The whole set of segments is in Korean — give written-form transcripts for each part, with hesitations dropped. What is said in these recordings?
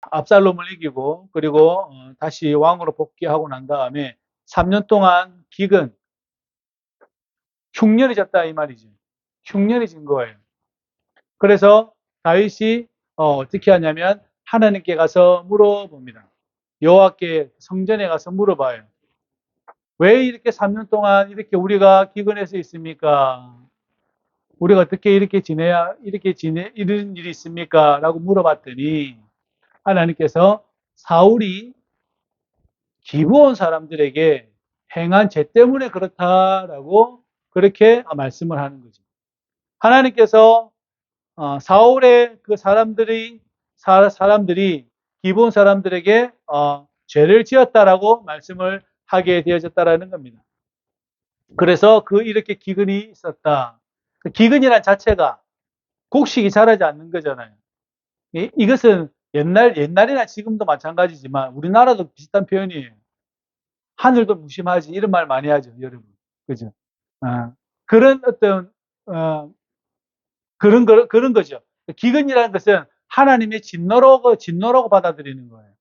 압살롬을 이기고 그리고 다시 왕으로 복귀하고 난 다음에 3년 동안 기근, 흉년이 졌다 이 말이죠. 흉년이 진 거예요. 그래서 다윗이 어떻게 하냐면 하나님께 가서 물어봅니다. 여호와께 성전에 가서 물어봐요. 왜 이렇게 3년 동안 이렇게 우리가 기근해서 있습니까? 우리가 어떻게 이렇게 이런 일이 있습니까? 라고 물어봤더니 하나님께서 사울이 기브온 사람들에게 행한 죄 때문에 그렇다라고 그렇게 말씀을 하는 거죠. 하나님께서 사울의 그 사람들이 기브온 사람들에게 죄를 지었다라고 말씀을 하게 되어졌다라는 겁니다. 그래서 이렇게 기근이 있었다. 그 기근이란 자체가 곡식이 자라지 않는 거잖아요. 이것은 옛날이나 지금도 마찬가지지만 우리나라도 비슷한 표현이에요. 하늘도 무심하지 이런 말 많이 하죠, 여러분. 그죠? 아, 그런 어떤 그런 거죠. 기근이라는 것은 하나님의 진노라고 받아들이는 거예요.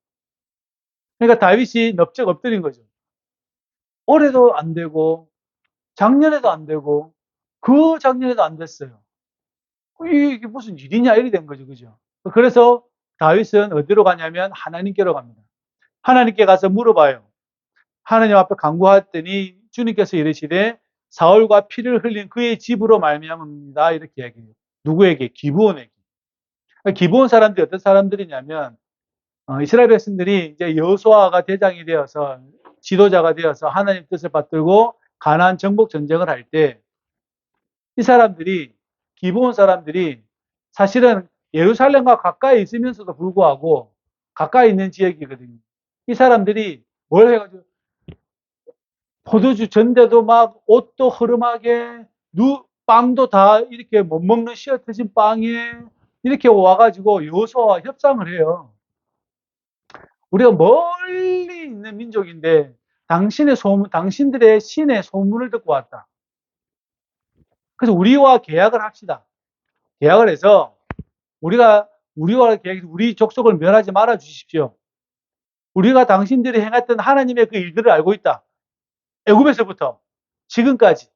그러니까 다윗이 넙적 엎드린 거죠. 올해도 안 되고 작년에도 안 되고 그 작년에도 안 됐어요. 이게 무슨 일이냐 이렇게 된 거죠, 그죠? 그래서 다윗은 어디로 가냐면 하나님께로 갑니다. 하나님께 가서 물어봐요. 하나님 앞에 간구했더니 주님께서 이르시되 사울과 피를 흘린 그의 집으로 말미암습니다. 이렇게 얘기해요. 누구에게? 기브온에게. 기브온 사람들이 어떤 사람들이냐면 이스라엘 백성들이 이제 여호수아가 대장이 되어서 지도자가 되어서 하나님 뜻을 받들고 가나안 정복 전쟁을 할 때 이 사람들이 기브온 사람들이 사실은 예루살렘과 가까이 있으면서도 불구하고 가까이 있는 지역이거든요. 이 사람들이 뭘 해가지고 포도주 전대도 막 옷도 흐름하게 빵도 다 이렇게 못 먹는 씨어 터진 빵에 이렇게 와가지고 여호수아와 협상을 해요. 우리가 멀리 있는 민족인데 당신들의 신의 소문을 듣고 왔다. 그래서 우리와 계약을 합시다. 계약을 해서 우리 족속을 멸하지 말아 주십시오. 우리가 당신들이 행했던 하나님의 그 일들을 알고 있다. 애굽에서부터 지금까지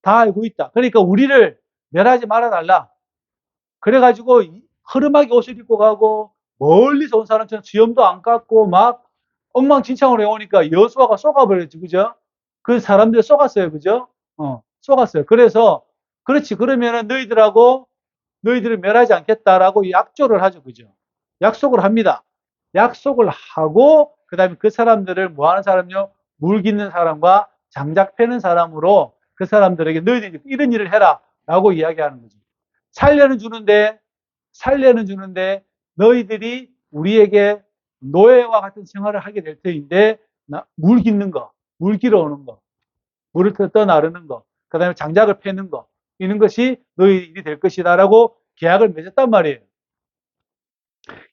다 알고 있다. 그러니까 우리를 멸하지 말아 달라. 그래가지고 허름하게 옷을 입고 가고 멀리서 온 사람처럼 수염도 안 깎고 막 엉망진창으로 해오니까 여수아가 쏘가버렸지, 그죠? 그 사람들 쏘갔어요, 그죠? 쏘갔어요. 그래서 그렇지, 그러면은 너희들을 멸하지 않겠다라고 약조를 하죠, 그죠? 약속을 합니다. 약속을 하고 그다음에 그 사람들을 뭐 하는 사람요? 물 깃는 사람과 장작 패는 사람으로 그 사람들에게 너희들이 이런 일을 해라라고 이야기하는 거죠. 살려는 주는데 살려는 주는데 너희들이 우리에게 노예와 같은 생활을 하게 될 터인데 물 깃는 거, 물 길어 오는 거, 물을 떠나르는 거, 그 다음에 장작을 패는 거 이런 것이 너희 일이 될 것이다라고 계약을 맺었단 말이에요.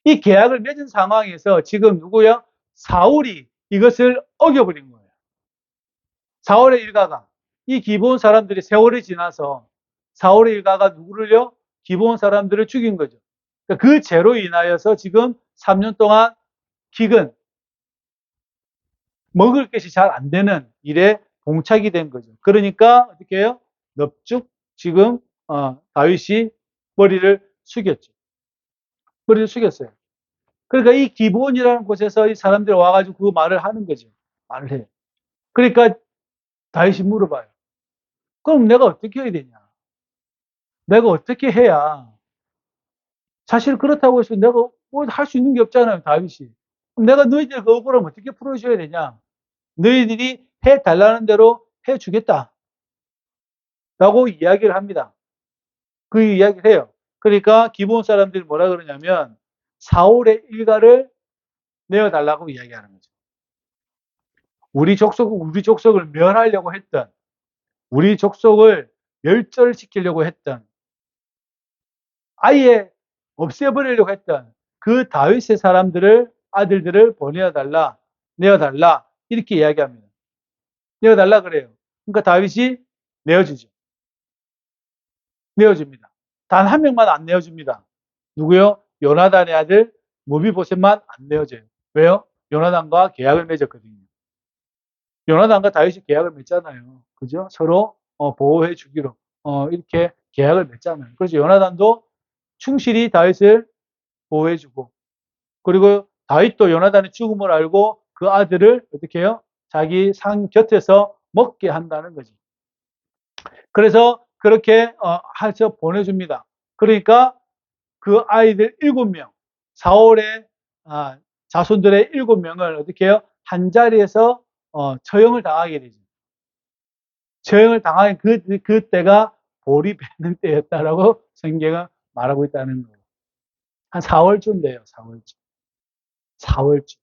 이 계약을 맺은 상황에서 지금 누구요? 사울이 이것을 어겨버린 거예요. 사울의 일가가 이 기브온 사람들이 세월이 지나서 사울의 일가가 누구를요? 기브온 사람들을 죽인 거죠. 그 죄로 인하여서 지금 3년 동안 기근, 먹을 것이 잘 안 되는 일에 봉착이 된 거죠. 그러니까 어떻게 해요? 넙죽 지금 다윗이 머리를 숙였죠. 머리를 숙였어요. 그러니까 이 기브온이라는 곳에서 이 사람들이 와가지고 그 말을 하는 거죠. 말을 해요. 그러니까 다윗이 물어봐요. 그럼 내가 어떻게 해야 되냐? 내가 어떻게 해야 사실 그렇다고 해서 내가 뭐 할 수 있는 게 없잖아요, 다윗이. 그럼 내가 너희들 그 억울함 어떻게 풀어줘야 되냐? 너희들이 해달라는 대로 해주겠다. 라고 이야기를 합니다. 그 이야기를 해요. 그러니까 기브온 사람들이 뭐라 그러냐면 사울의 일가를 내어달라고 이야기하는 거죠. 우리 족속을 멸하려고 했던, 우리 족속을 멸절시키려고 했던, 아예 없애버리려고 했던 그 다윗의 아들들을 내어달라 이렇게 이야기합니다. 내어달라 그래요. 그러니까 다윗이 내어주죠. 내어줍니다. 단 한 명만 안 내어줍니다. 누구요? 요나단의 아들 무비보셋만 안 내어져요. 왜요? 요나단과 계약을 맺었거든요. 요나단과 다윗이 계약을 맺잖아요. 그죠? 서로 보호해 주기로 이렇게 계약을 맺잖아요. 그래서 요나단도 충실히 다윗을 보호해 주고, 그리고 다윗도 요나단의 죽음을 알고 그 아들을 어떻게 해요? 자기 상 곁에서 먹게 한다는 거지. 그래서 그렇게 해서 보내줍니다. 그러니까 그 아이들 7명, 사울의 자손들의 7명을 어떻게 해요? 한 자리에서 처형을 당하게 되죠. 처형을 당하게 그때가 볼이 베는 때였다라고 성경은 말하고 있다는 거예요. 한 4월쯤 돼요. 4월쯤. 4월쯤.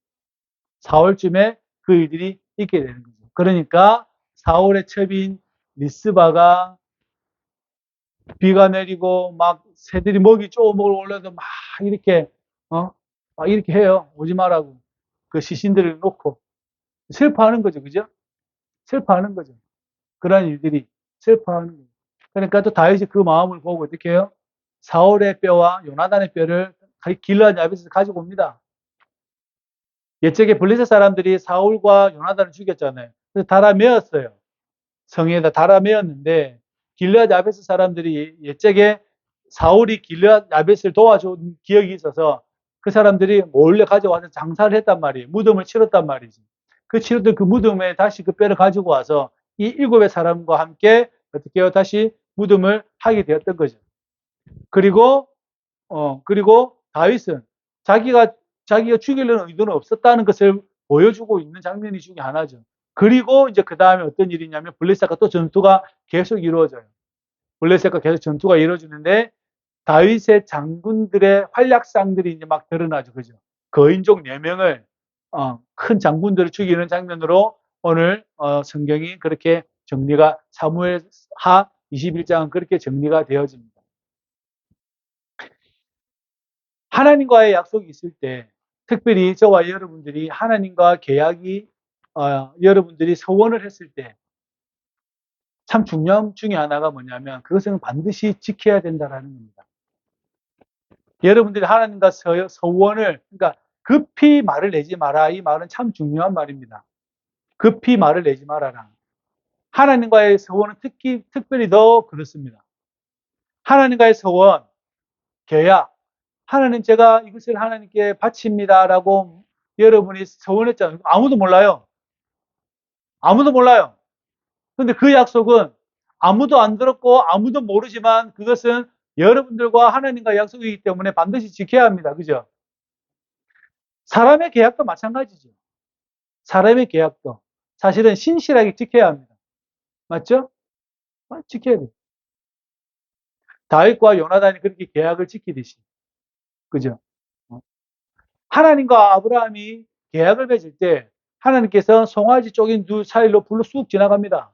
4월쯤에 그 일들이 있게 되는 거죠. 그러니까 사울의 첩인 리스바가 비가 내리고 막 새들이 먹이 쪼먹을 올라도 막 이렇게 막 이렇게 해요. 오지 말라고. 그 시신들을 놓고 슬퍼하는 거죠. 그죠? 슬퍼하는 거죠. 그런 일들이 슬퍼하는 거죠. 그러니까 또 다윗이 그 마음을 보고 어떻게 해요? 사울의 뼈와 요나단의 뼈를 길르앗 야벳에서 가지고 옵니다. 옛적에 블레셋 사람들이 사울과 요나단을 죽였잖아요. 그래서 달아메었어요. 성에다 달아메었는데 길르앗 야베스 사람들이 옛적에 사울이 길르앗 야베스를 도와준 기억이 있어서 그 사람들이 몰래 가져와서 장사를 했단 말이에요. 무덤을 치렀단 말이지. 그 치렀던 그 무덤에 다시 그 뼈를 가지고 와서 이 7의 사람과 함께 어떻게 해요? 다시 무덤을 하게 되었던 거죠. 그리고 다윗은 자기가 죽이려는 의도는 없었다는 것을 보여주고 있는 장면이 중에 하나죠. 그리고 이제 그 다음에 어떤 일이 있냐면 블레셋과 또 전투가 계속 이루어져요. 블레셋과 계속 전투가 이루어지는데 다윗의 장군들의 활약상들이 이제 막 드러나죠. 그죠? 거인족 4명을 큰 장군들을 죽이는 장면으로 오늘 성경이 그렇게 정리가 사무엘하 21장은 그렇게 정리가 되어집니다. 하나님과의 약속이 있을 때, 특별히 저와 여러분들이 하나님과 계약이 여러분들이 서원을 했을 때 참 중요한 중에 하나가 뭐냐면 그것은 반드시 지켜야 된다라는 겁니다. 여러분들이 하나님과 서원을, 그러니까 급히 말을 내지 마라. 이 말은 참 중요한 말입니다. 급히 말을 내지 말아라. 하나님과의 서원은 특별히 더 그렇습니다. 하나님과의 서원, 계약, 하나님 제가 이것을 하나님께 바칩니다라고 여러분이 서원했잖아요. 아무도 몰라요. 아무도 몰라요. 근데 그 약속은 아무도 안 들었고 아무도 모르지만 그것은 여러분들과 하나님과 약속이기 때문에 반드시 지켜야 합니다. 그죠? 사람의 계약도 마찬가지죠. 사람의 계약도 사실은 신실하게 지켜야 합니다. 맞죠? 지켜야 돼요. 다윗과 요나단이 그렇게 계약을 지키듯이. 그죠? 하나님과 아브라함이 계약을 맺을 때 하나님께서 송아지 쪽인 두 사이로 불로 쑥 지나갑니다.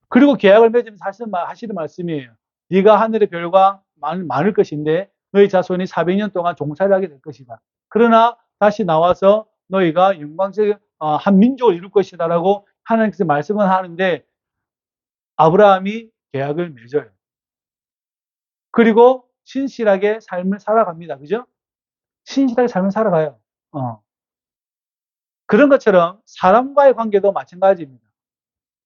그리고 계약을 맺으면 사실 하시는 말씀이에요. 네가 하늘의 별과 많을 것인데 너희 자손이 400년 동안 종살이 하게 될 것이다. 그러나 다시 나와서 너희가 영광스러운 한 민족을 이룰 것이다라고 하나님께서 말씀을 하는데 아브라함이 계약을 맺어요. 그리고 신실하게 삶을 살아갑니다. 그죠? 신실하게 삶을 살아가요. 그런 것처럼 사람과의 관계도 마찬가지입니다.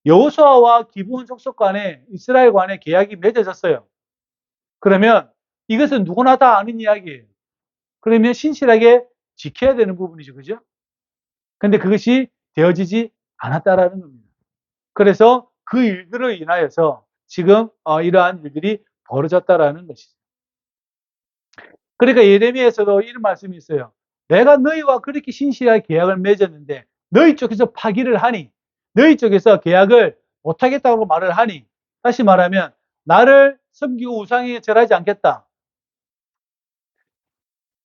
여호수아와 기브온 족속 간에 이스라엘 간에 계약이 맺어졌어요. 그러면 이것은 누구나 다 아는 이야기예요. 그러면 신실하게 지켜야 되는 부분이죠. 그죠? 근데 그것이 되어지지 않았다라는 겁니다. 그래서 그 일들로 인하여서 지금 이러한 일들이 벌어졌다라는 것이죠. 그러니까 예레미야에서도 이런 말씀이 있어요. 내가 너희와 그렇게 신실하게 계약을 맺었는데 너희 쪽에서 파기를 하니, 너희 쪽에서 계약을 못하겠다고 말을 하니, 다시 말하면 나를 섬기고 우상에 절하지 않겠다.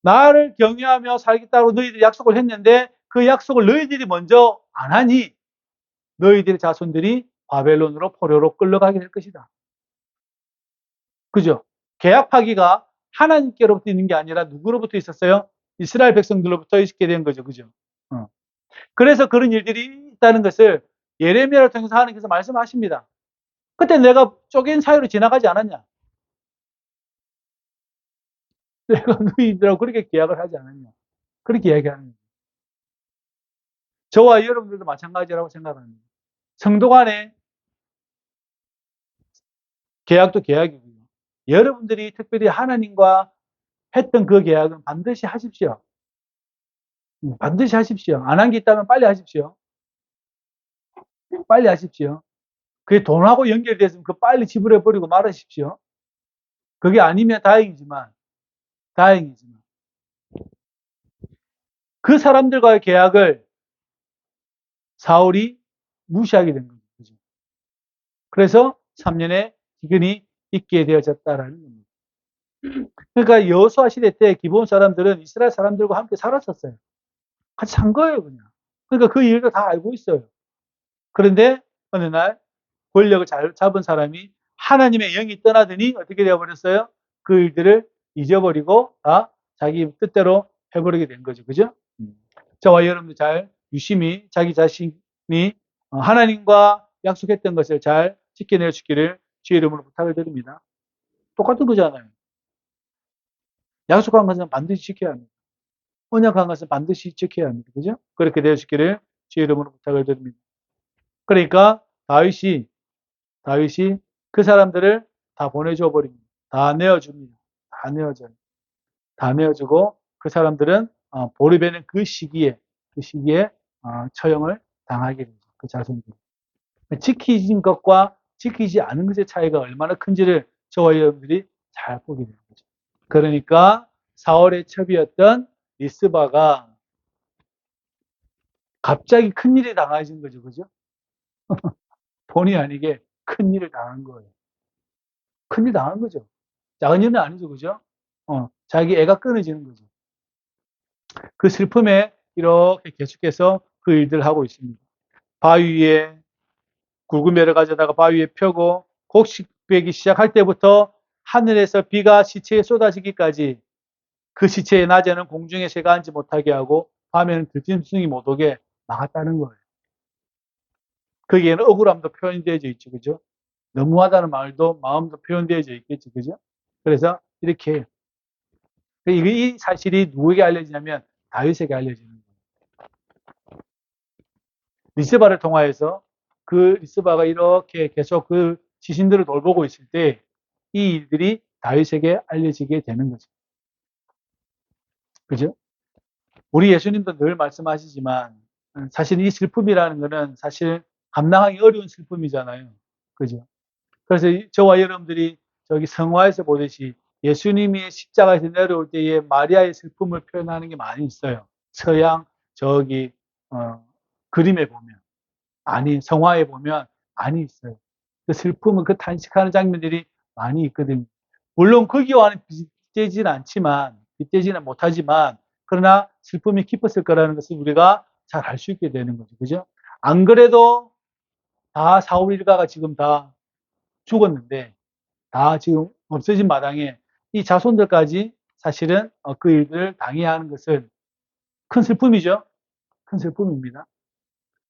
나를 경외하며 살겠다고 너희들이 약속을 했는데 그 약속을 너희들이 먼저 안 하니 너희들의 자손들이 바벨론으로 포로로 끌려가게 될 것이다. 그죠? 계약 파기가 하나님께로부터 있는 게 아니라 누구로부터 있었어요? 이스라엘 백성들로부터 있게 된 거죠. 그죠? 그래서 그런 일들이 있다는 것을 예레미야를 통해서 하나님께서 말씀하십니다. 그때 내가 쪼갠 사유로 지나가지 않았냐? 내가 너희들하고 그렇게 계약을 하지 않았냐. 그렇게 이야기하는 거예요. 저와 여러분들도 마찬가지라고 생각합니다. 성도 간에 계약도 계약이고요. 여러분들이 특별히 하나님과 했던 그 계약은 반드시 하십시오. 반드시 하십시오. 안 한 게 있다면 빨리 하십시오. 빨리 하십시오. 그게 돈하고 연결됐으면 그 빨리 지불해버리고 말하십시오. 그게 아니면 다행이지만, 그 사람들과의 계약을 사울이 무시하게 된 거죠. 그래서 3년의 기근이 있게 되어졌다라는 겁니다. 그러니까 여호수아 시대 때 기브온 사람들은 이스라엘 사람들과 함께 살았었어요. 같이 산 거예요, 그냥. 그러니까 그 일도 다 알고 있어요. 그런데 어느 날 권력을 잘 잡은 사람이 하나님의 영이 떠나더니 어떻게 되어버렸어요? 그 일들을 잊어버리고 다 자기 뜻대로 해버리게 된 거죠. 그죠? 저와 여러분들 잘 유심히 자기 자신이 하나님과 약속했던 것을 잘 지켜낼 수 있기를 주의 이름으로 부탁을 드립니다. 똑같은 거잖아요. 약속한 것은 반드시 지켜야 합니다. 언약한 것은 반드시 지켜야 합니다. 그죠? 그렇게 될 수 있기를 주의 이름으로 부탁을 드립니다. 그러니까 다윗이 그 사람들을 다 보내줘 버립니다. 다 내어줍니다. 다 내어줘요. 다 내어주고 그 사람들은 보르베는 그 시기에 처형을 당하게 되죠. 그 자손들. 지키진 것과 지키지 않은 것의 차이가 얼마나 큰지를 저와 여러분들이 잘 보게 되는 거죠. 그러니까 사월의 첩이었던 리스바가 갑자기 큰일이 당해진 거죠. 그죠? 본의 아니게 큰일을 당한 거예요. 큰일 당한 거죠. 작은 일은 아니죠. 그죠? 자기 애가 끊어지는 거죠. 그 슬픔에 이렇게 계속해서 그 일들을 하고 있습니다. 바위 위에 굵은 가져다가 바위 위에 펴고 곡식 베기 시작할 때부터 하늘에서 비가 시체에 쏟아지기까지 그 시체의 낮에는 공중에 새가 앉지 못하게 하고 밤에는 들짐승이 못 오게 막았다는 거예요. 거기에는 억울함도 표현되어져 있죠. 그죠? 너무하다는 말도 마음도 표현되어져 있겠죠. 그죠? 그래서 이렇게 이 사실이 누구에게 알려지냐면 다윗에게 알려지는 거예요. 리스바를 통하여서 그 리스바가 이렇게 계속 그 지신들을 돌보고 있을 때 이 일들이 다윗에게 알려지게 되는 거죠. 그죠? 우리 예수님도 늘 말씀하시지만 사실 이 슬픔이라는 거는 사실 감당하기 어려운 슬픔이잖아요. 그죠? 그래서 저와 여러분들이 저기 성화에서 보듯이 예수님이 십자가에서 내려올 때에 마리아의 슬픔을 표현하는 게 많이 있어요. 서양 저기 그림에 보면 성화에 보면 많이 있어요. 그 슬픔은 그 탄식하는 장면들이 많이 있거든요. 물론 거기와는 빗대지는 못하지만 그러나 슬픔이 깊었을 거라는 것을 우리가 잘 알 수 있게 되는 거죠. 그죠? 안 그래도 다 사울 일가가 지금 다 죽었는데 다 지금 없어진 마당에 이 자손들까지 사실은 그 일들을 당해야 하는 것은 큰 슬픔이죠. 큰 슬픔입니다.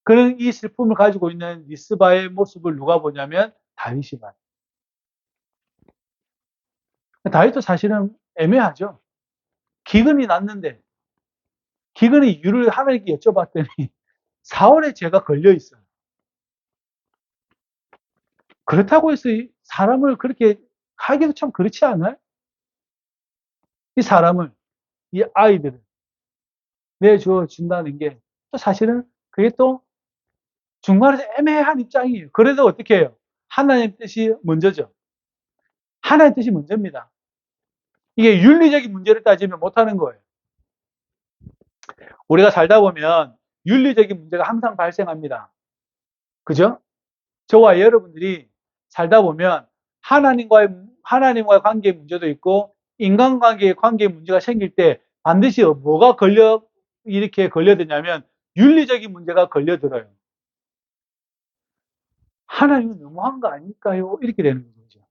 그런 이 슬픔을 가지고 있는 리스바의 모습을 누가 보냐면 다윗이 봐요. 다윗도 사실은 애매하죠. 기근이 났는데 기근의 이유를 하나님께 여쭤봤더니 사울의 죄가 걸려 있어요. 그렇다고 해서 사람을 그렇게 하기도 참 그렇지 않아요? 이 사람을, 이 아이들을 내주어 준다는 게 또 사실은 그게 또 중간에서 애매한 입장이에요. 그래도 어떻게 해요? 하나님 뜻이 먼저죠. 하나님 뜻이 먼저입니다. 이게 윤리적인 문제를 따지면 못하는 거예요. 우리가 살다 보면 윤리적인 문제가 항상 발생합니다. 그죠? 저와 여러분들이 살다 보면 하나님과의 관계의 문제도 있고 인간관계의 관계의 문제가 생길 때 반드시 뭐가 이렇게 걸려드냐면 윤리적인 문제가 걸려들어요. 하나님은 너무한 거 아닐까요? 이렇게 되는 거죠.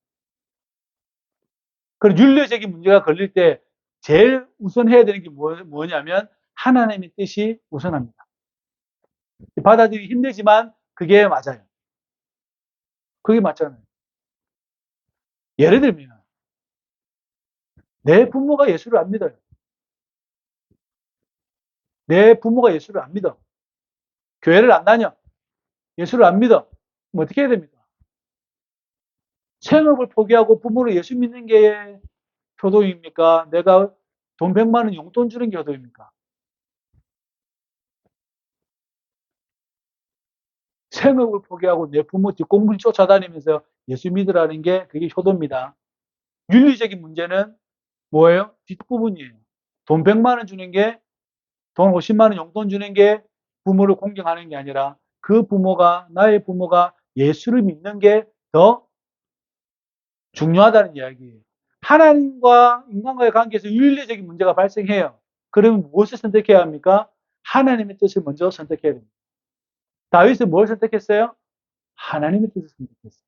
그리고 윤리적인 문제가 걸릴 때 제일 우선해야 되는 게 뭐냐면 하나님의 뜻이 우선합니다. 받아들이기 힘들지만 그게 맞아요. 그게 맞잖아요. 예를 들면 내 부모가 예수를 안 믿어요. 내 부모가 예수를 안 믿어. 교회를 안 다녀. 예수를 안 믿어. 그럼 어떻게 해야 됩니까? 생업을 포기하고 부모를 예수 믿는 게 효도입니까? 내가 돈 100만 원 용돈 주는 게 효도입니까? 생업을 포기하고 내 부모 뒷공문 쫓아다니면서 예수 믿으라는 게 그게 효도입니다. 윤리적인 문제는 뭐예요? 뒷부분이에요. 돈 100만 원 주는 게, 돈 50만 원 용돈 주는 게 부모를 공경하는 게 아니라 그 부모가, 나의 부모가 예수를 믿는 게 더 중요하다는 이야기예요. 하나님과 인간과의 관계에서 윤리적인 문제가 발생해요. 그러면 무엇을 선택해야 합니까? 하나님의 뜻을 먼저 선택해야 됩니다. 다윗은 뭘 선택했어요? 하나님의 뜻을 선택했어요.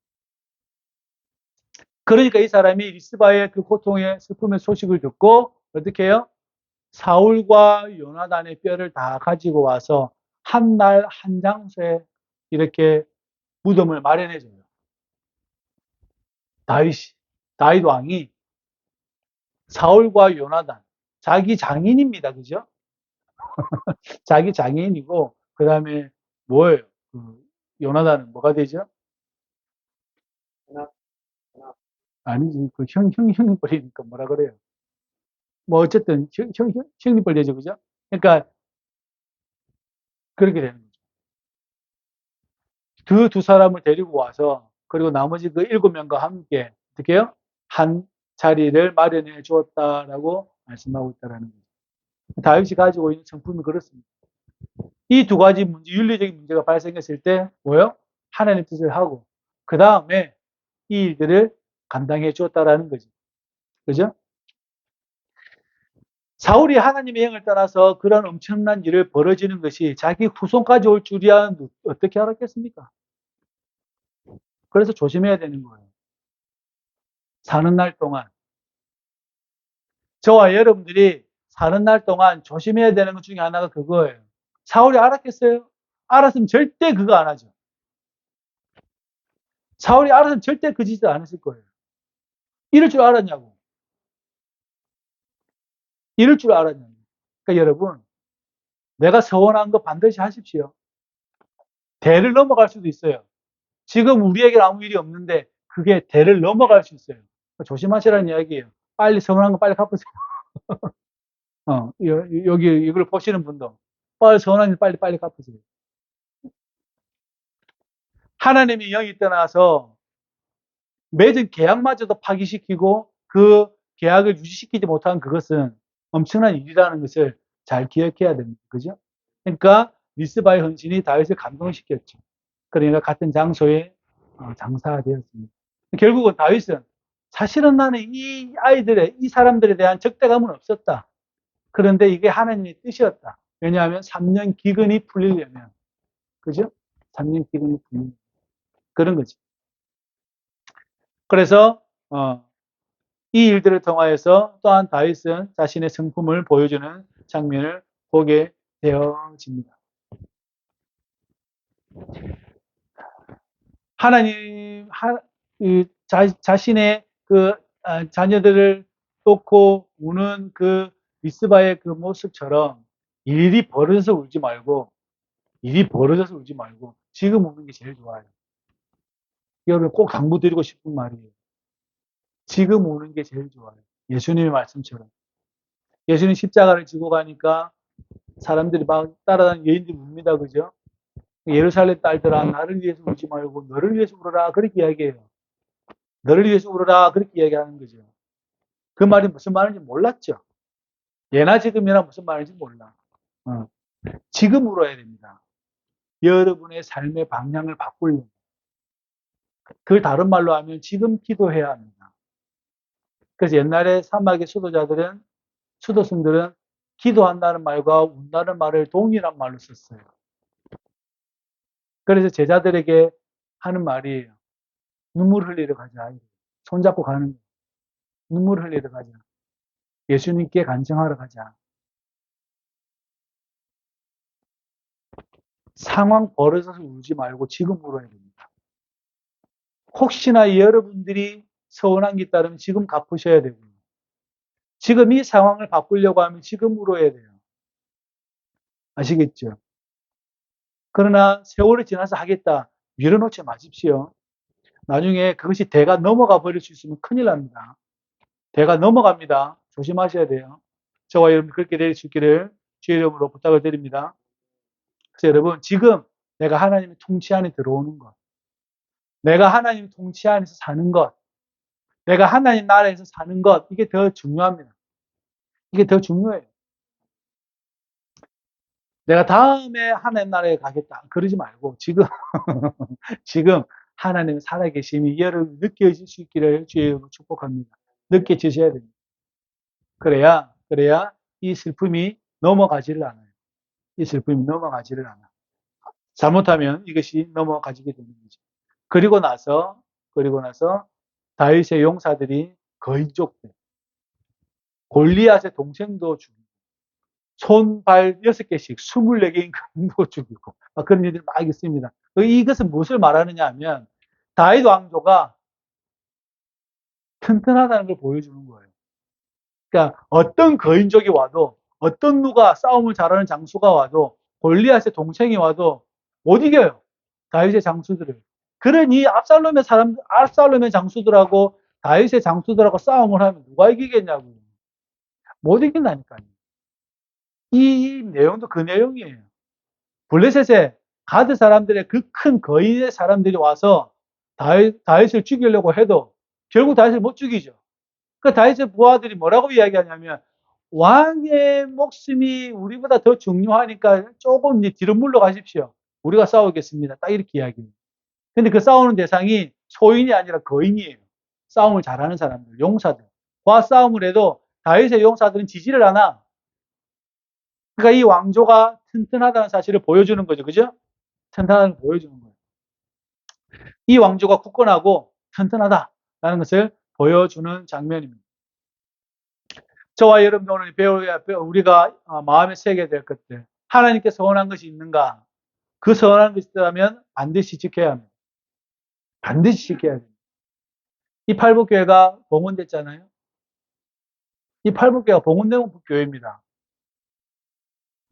그러니까 이 사람이 리스바의 그 고통의 슬픔의 소식을 듣고 어떻게 해요? 사울과 요나단의 뼈를 다 가지고 와서 한 날 한 장소에 이렇게 무덤을 마련해줘요. 다윗 왕이 사울과 요나단, 자기 장인입니다. 그죠? 자기 장인이고, 그 다음에 뭐예요? 요나단은 뭐가 되죠? 아니지. 형님 뻘이니까 뭐라 그래요? 뭐, 어쨌든, 형님 뻘이죠. 그죠? 그러니까, 그렇게 되는 거죠. 그 두 사람을 데리고 와서, 그리고 나머지 그 7명과 함께, 어떻게 해요? 한 자리를 마련해 주었다라고 말씀하고 있다라는 거죠. 다윗이 가지고 있는 성품이 그렇습니다. 이 두 가지 문제, 윤리적인 문제가 발생했을 때, 뭐요? 하나님 뜻을 하고, 그 다음에 이 일들을 감당해 주었다라는 거죠. 그죠? 사울이 하나님의 영을 떠나서 그런 엄청난 일을 벌어지는 것이 자기 후손까지 올 줄이야 어떻게 알았겠습니까? 그래서 조심해야 되는 거예요. 사는 날 동안. 저와 여러분들이 사는 날 동안 조심해야 되는 것 중에 하나가 그거예요. 사울이 알았겠어요? 알았으면 절대 그거 안 하죠. 사울이 알았으면 절대 그 짓을 안 했을 거예요. 이럴 줄 알았냐고. 이럴 줄 알았냐고. 그러니까 여러분, 내가 서원한 거 반드시 하십시오. 대를 넘어갈 수도 있어요. 지금 우리에게 아무 일이 없는데 그게 대를 넘어갈 수 있어요. 조심하시라는 이야기예요. 빨리 서운한 거 빨리 갚으세요. 여기 이걸 보시는 분도 빨리 서운한 거 빨리 갚으세요. 하나님의 영이 떠나서 맺은 계약마저도 파기시키고 그 계약을 유지시키지 못한 그것은 엄청난 일이라는 것을 잘 기억해야 됩니다. 그죠? 그러니까 리스바의 헌신이 다윗을 감동시켰죠. 그러니까 같은 장소에 장사되었습니다. 결국은 다윗은 사실은 나는 이 사람들에 대한 적대감은 없었다. 그런데 이게 하나님의 뜻이었다. 왜냐하면 3년 기근이 풀리려면, 그죠? 3년 기근이 풀리려면. 그런 거지. 그래서, 이 일들을 통하여서 또한 다윗은 자신의 성품을 보여주는 장면을 보게 되어집니다. 하나님, 자신의 그 자녀들을 놓고 우는 그 미스바의 그 모습처럼 일이 벌어져서 울지 말고 지금 우는 게 제일 좋아요. 여러분 꼭 당부드리고 싶은 말이에요. 지금 우는 게 제일 좋아요. 예수님의 말씀처럼. 예수님 십자가를 지고 가니까 사람들이 막 따라다니는 여인들이 웁니다. 그죠? 예루살렘 딸들아 나를 위해서 울지 말고 너를 위해서 울어라. 그렇게 이야기해요. 너를 위해서 울어라. 그렇게 이야기하는 거죠. 그 말이 무슨 말인지 몰랐죠. 예나 지금이나 무슨 말인지 몰라. 지금 울어야 됩니다. 여러분의 삶의 방향을 바꾸려면. 그걸 다른 말로 하면 지금 기도해야 합니다. 그래서 옛날에 사막의 수도승들은 기도한다는 말과 운다는 말을 동일한 말로 썼어요. 그래서 제자들에게 하는 말이에요. 눈물 흘리러 가자. 손잡고 가는 거예요. 눈물 흘리러 가자. 예수님께 간증하러 가자. 상황 벌어져서 울지 말고 지금 울어야 됩니다. 혹시나 여러분들이 서운한 게 있다면 지금 갚으셔야 되고요. 지금 이 상황을 바꾸려고 하면 지금 울어야 돼요. 아시겠죠? 그러나 세월이 지나서 하겠다. 밀어놓지 마십시오. 나중에 그것이 대가 넘어가 버릴 수 있으면 큰일 납니다. 대가 넘어갑니다. 조심하셔야 돼요. 저와 여러분 그렇게 될 수 있기를 주의 이름으로 부탁을 드립니다. 그래서 여러분 지금 내가 하나님의 통치 안에 들어오는 것, 내가 하나님 통치 안에서 사는 것, 내가 하나님 나라에서 사는 것, 이게 더 중요합니다. 이게 더 중요해요. 내가 다음에 하나님 나라에 가겠다. 그러지 말고 지금 지금 하나님 살아계심이 여러분 느껴질 수 있기를 주의 이름으로 축복합니다. 느껴지셔야 됩니다. 그래야 이 슬픔이 넘어가지를 않아요. 이 슬픔이 넘어가지를 않아. 잘못하면 이것이 넘어가지게 되는 거죠. 그리고 나서 다윗의 용사들이 거인족들, 골리앗의 동생도 죽이고, 손, 발 6개씩 24개인 거인도 죽이고, 그런 일들이 막 있습니다. 이것은 무엇을 말하느냐 하면, 다윗 왕조가 튼튼하다는 걸 보여주는 거예요. 그러니까 어떤 거인족이 와도, 어떤 누가 싸움을 잘하는 장수가 와도, 골리앗의 동생이 와도 못 이겨요. 다윗의 장수들을. 그러니 압살롬의 장수들하고 다윗의 장수들하고 싸움을 하면 누가 이기겠냐고요. 못 이긴다니까요. 이 내용도 그 내용이에요. 블레셋에 가드 사람들의 그 큰 거인의 사람들이 와서 다윗을 죽이려고 해도 결국 다윗을 못 죽이죠. 그 다윗의 부하들이 뭐라고 이야기하냐면 왕의 목숨이 우리보다 더 중요하니까 조금 뒤로 물러가십시오. 우리가 싸우겠습니다. 딱 이렇게 이야기해요. 근데 그 싸우는 대상이 소인이 아니라 거인이에요. 싸움을 잘하는 사람들, 용사들. 과 싸움을 해도 다윗의 용사들은 지지를 않아. 그러니까 이 왕조가 튼튼하다는 사실을 보여주는 거죠. 그죠? 튼튼하다는 걸 보여주는 거예요. 이 왕조가 굳건하고 튼튼하다라는 것을 보여주는 장면입니다. 저와 여러분도 오늘 우리가 마음에 새겨야 될 것들. 하나님께 서원한 것이 있는가? 그 서원한 것이 있다면 반드시 지켜야 합니다. 반드시 지켜야 됩니다. 이 팔복교회가 봉헌됐잖아요. 이 팔복교회가 봉헌된 교회입니다.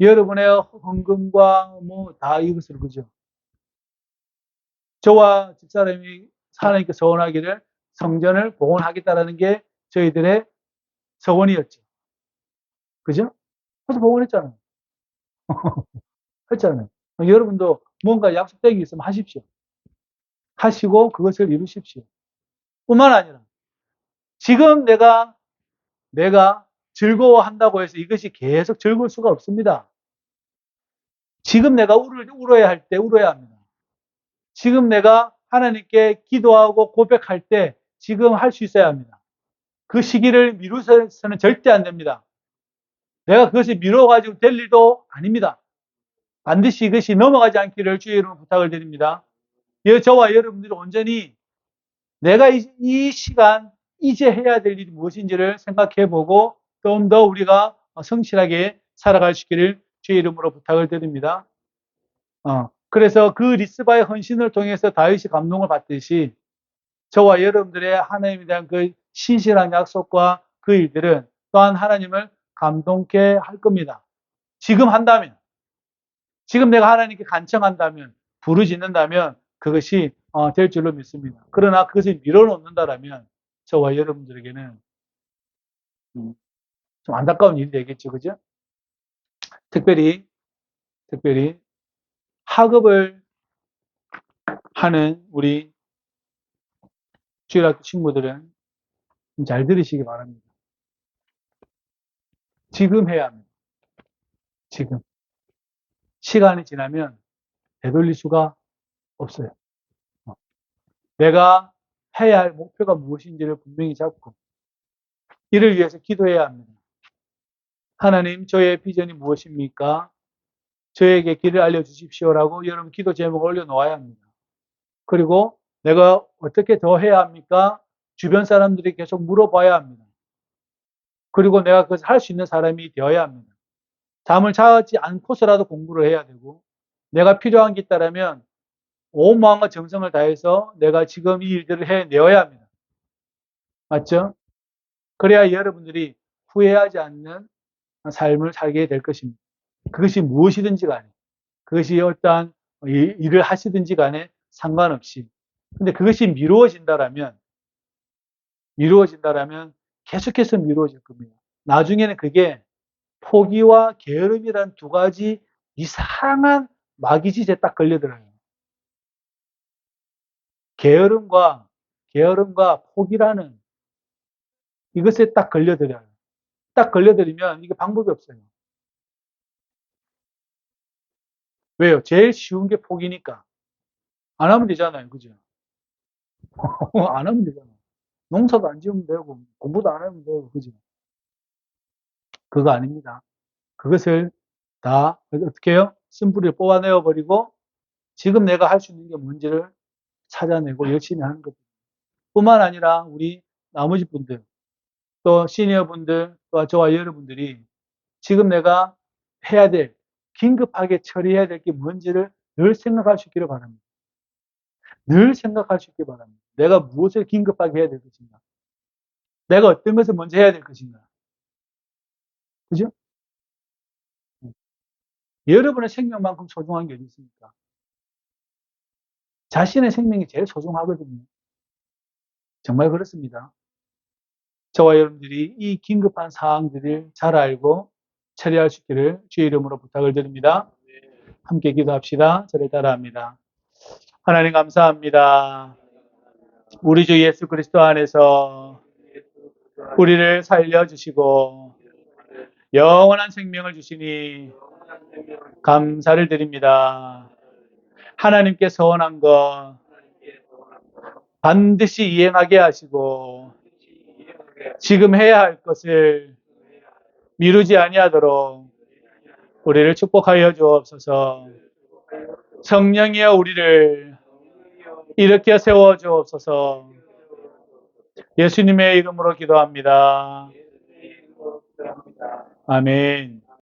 여러분의 헌금과 다 이것으로, 그죠? 저와 집사람이 하나님께 서원하기를 성전을 봉헌하겠다라는 게 저희들의 서원이었죠. 그죠? 그래서 봉헌했잖아요. 했잖아요. 여러분도 뭔가 약속된 게 있으면 하십시오. 하시고 그것을 이루십시오. 뿐만 아니라 지금 내가 즐거워한다고 해서 이것이 계속 즐거울 수가 없습니다. 지금 내가 울어야 할 때 울어야 합니다. 지금 내가 하나님께 기도하고 고백할 때 지금 할 수 있어야 합니다. 그 시기를 미루서는 절대 안 됩니다. 내가 그것을 미뤄가지고 될 일도 아닙니다. 반드시 이것이 넘어가지 않기를 주의 이름으로 부탁을 드립니다. 저와 여러분들이 온전히 내가 이 시간 이제 해야 될 일이 무엇인지를 생각해보고 좀 더 우리가 성실하게 살아갈 수 있기를 주의 이름으로 부탁을 드립니다. 그래서 그 리스바의 헌신을 통해서 다윗이 감동을 받듯이 저와 여러분들의 하나님에 대한 그 신실한 약속과 그 일들은 또한 하나님을 감동케 할 겁니다. 지금 한다면, 지금 내가 하나님께 간청한다면, 부르짖는다면 그것이 될 줄로 믿습니다. 그러나 그것을 밀어놓는다라면 저와 여러분들에게는 좀 안타까운 일이 되겠죠. 그죠? 특별히 학업을 하는 우리 주일학교 친구들은 잘 들으시기 바랍니다. 지금 해야 합니다. 지금. 시간이 지나면 되돌릴 수가 없어요. 내가 해야 할 목표가 무엇인지를 분명히 잡고 이를 위해서 기도해야 합니다. 하나님, 저의 비전이 무엇입니까? 저에게 길을 알려주십시오라고 여러분 기도 제목을 올려놓아야 합니다. 그리고 내가 어떻게 더 해야 합니까? 주변 사람들이 계속 물어봐야 합니다. 그리고 내가 그것을 할 수 있는 사람이 되어야 합니다. 잠을 자지 않고서라도 공부를 해야 되고 내가 필요한 게 있다면 온 마음과 정성을 다해서 내가 지금 이 일들을 해내어야 합니다. 맞죠? 그래야 여러분들이 후회하지 않는 삶을 살게 될 것입니다. 그것이 무엇이든지 간에, 그것이 어떠한 일을 하시든지 간에 상관없이. 근데 그것이 미루어진다라면 계속해서 미루어질 겁니다. 나중에는 그게 포기와 게으름이란 두 가지 이상한 마귀짓에 딱 걸려들어요. 게으름과 포기라는 이것에 딱 걸려들어요. 딱 걸려들면 이게 방법이 없어요. 왜요? 제일 쉬운 게 포기니까. 안 하면 되잖아요. 그죠? 안 하면 되잖아요. 농사도 안 지으면 되고, 공부도 안 하면 되고, 그죠? 그거 아닙니다. 그것을 다 어떻게 해요? 쓴뿌리를 뽑아내어 버리고 지금 내가 할 수 있는 게 뭔지를 찾아내고 열심히 하는 것 뿐만 아니라 우리 나머지 분들 또 시니어 분들 또 저와 여러분들이 지금 내가 해야 될 긴급하게 처리해야 될 게 뭔지를 늘 생각할 수 있기를 바랍니다. 늘 생각할 수 있기를 바랍니다. 내가 무엇을 긴급하게 해야 될 것인가? 내가 어떤 것을 먼저 해야 될 것인가? 그죠? 여러분의 생명만큼 소중한 게 어디 있습니까? 자신의 생명이 제일 소중하거든요. 정말 그렇습니다. 저와 여러분들이 이 긴급한 사항들을 잘 알고 처리할 수 있기를 주의 이름으로 부탁을 드립니다. 함께 기도합시다. 저를 따라합니다. 하나님 감사합니다. 우리 주 예수 그리스도 안에서 우리를 살려주시고 영원한 생명을 주시니 감사를 드립니다. 하나님께 서원한 것 반드시 이행하게 하시고 지금 해야 할 것을 미루지 아니하도록 우리를 축복하여 주옵소서. 성령이여 우리를 일으켜 세워 주옵소서. 예수님의 이름으로 기도합니다. 아멘.